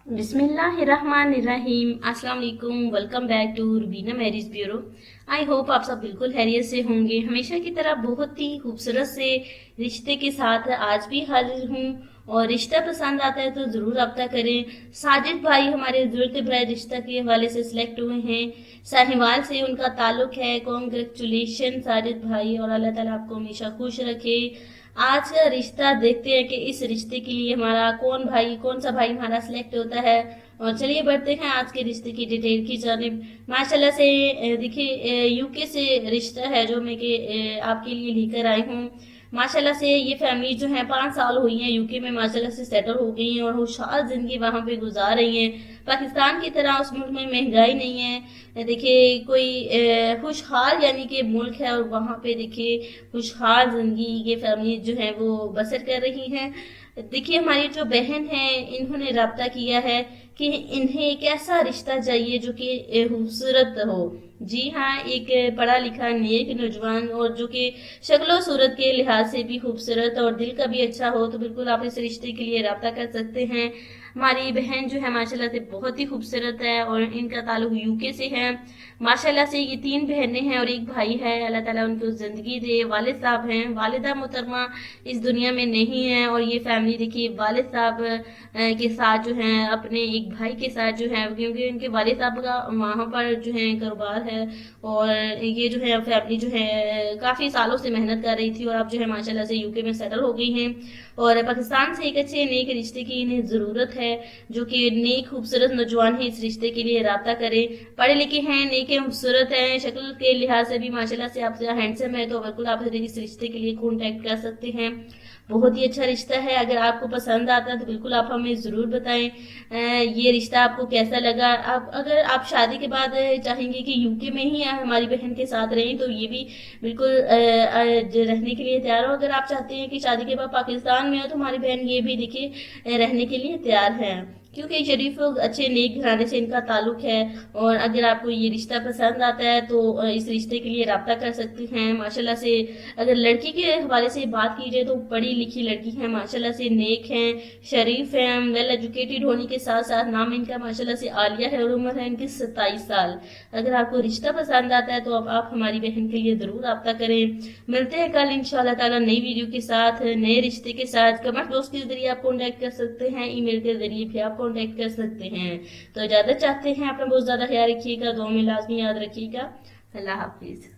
बिस्मिल्लाहिर्रहमानिर्रहीम। अस्सलाम वालेकुम। Welcome back to Rubina marriage bureau. I hope आप सब बिल्कुल खैरियत से होंगे। हमेशा की तरह बहुत ही खूबसूरत से रिश्ते के साथ आज भी हाजिर हूँ, और रिश्ता पसंद आता है तो ज़रूर रब्ता करें। साजिद भाई हमारे ज़रूरत बराए रिश्ता के हवाले से सिलेक्ट हुए हैं। साहिवाल से उनका ताल्लुक है। कॉन्ग्रेचुलेशन साजिद भाई, और अल्लाह ताला आपको हमेशा खुश रखे। आज का रिश्ता देखते हैं कि इस रिश्ते के लिए हमारा कौन सा भाई हमारा सिलेक्ट होता है। और चलिए बढ़ते हैं आज के रिश्ते की डिटेल की जानिब। माशाल्लाह से देखिए यूके से रिश्ता है जो मैं आपके लिए लेकर आई हूँ। माशाल्लाह से ये फैमिली जो है 5 साल हुई है यूके में माशाल्लाह से सेटल हो गई हैं और खुशहाल जिंदगी वहां पे गुजार रही हैं। पाकिस्तान की तरह उस मुल्क में महंगाई नहीं है। देखिए कोई खुशहाल यानी कि मुल्क है, और वहां पे देखिए खुशहाल जिंदगी ये फैमिली जो है वो बसर कर रही है। देखिए हमारी जो बहन है इन्होंने राब्ता किया है कि इन्हें एक ऐसा रिश्ता चाहिए जो कि खूबसूरत हो। जी हाँ, एक पढ़ा लिखा नेक नौजवान और जो कि शक्लो सूरत के लिहाज से भी खूबसूरत और दिल का भी अच्छा हो, तो बिल्कुल आप इस रिश्ते के लिए राब्ता कर सकते हैं। हमारी बहन जो है माशाल्लाह से बहुत ही खूबसूरत है और इनका ताल्लुक यूके से है। माशाल्लाह से ये 3 बहनें हैं और एक भाई है। अल्लाह ताला उनको जिंदगी दे। वालिद साहब हैं, वालिदा मोहतरमा इस दुनिया में नहीं है, और ये फैमिली देखिए वालिद साहब के साथ जो है अपने एक भाई के साथ जो है, क्योंकि उनके वालिद साहब का वहाँ पर जो है कारोबार है, और ये जो है फैमिली जो है काफी सालों से मेहनत कर रही थी और अब जो है माशाल्लाह से यूके में सेटल हो गई हैं। और पाकिस्तान से एक अच्छे नेक रिश्ते की इन्हें जरूरत है, जो कि नेक खूबसूरत नौजवान है इस रिश्ते के लिए राब्ता करें। पढ़े लिखे हैं, नेक हैं, खूबसूरत हैं, शक्ल के लिहाज से भी माशाल्लाह से आपसे हैंडसम है, तो बिल्कुल आप इस रिश्ते के लिए कॉन्टेक्ट कर सकते हैं। बहुत ही अच्छा रिश्ता है। अगर आपको पसंद आता है तो बिल्कुल आप हमें ज़रूर बताएं ये रिश्ता आपको कैसा लगा। अगर आप शादी के बाद चाहेंगे कि यूके में ही हमारी बहन के साथ रहें, तो ये भी बिल्कुल रहने के लिए तैयार हो। अगर आप चाहते हैं कि शादी के बाद पाकिस्तान में हो, तो हमारी बहन ये भी देखिए रहने के लिए तैयार है, क्योंकि शरीफ अच्छे नेक घराने से इनका ताल्लुक है। और अगर आपको ये रिश्ता पसंद आता है तो इस रिश्ते के लिए राब्ता कर सकते हैं। माशाल्लाह से अगर लड़की के हवाले से बात की जाए तो पढ़ी लिखी लड़की है, माशाल्लाह से नेक हैं, शरीफ हैं, वेल एजुकेटेड होने के साथ साथ नाम इनका माशाल्लाह से आलिया है और उम्र है इनकी 27 साल। अगर आपको रिश्ता पसंद आता है तो अब आप हमारी बहन के लिए जरूर राब्ता करें। मिलते हैं कल इंशाल्लाह ताला नई वीडियो के साथ, नए रिश्ते के साथ। कमेंट बॉक्स के जरिए आप कॉन्टेक्ट कर सकते हैं, ईमेल के जरिए भी आप कॉन्टेक्ट कर सकते हैं। तो इजाजत चाहते हैं, अपना बहुत ज्यादा ख्याल रखिएगा, दुआ में लाजमी याद रखिएगा। अल्लाह हाफिज।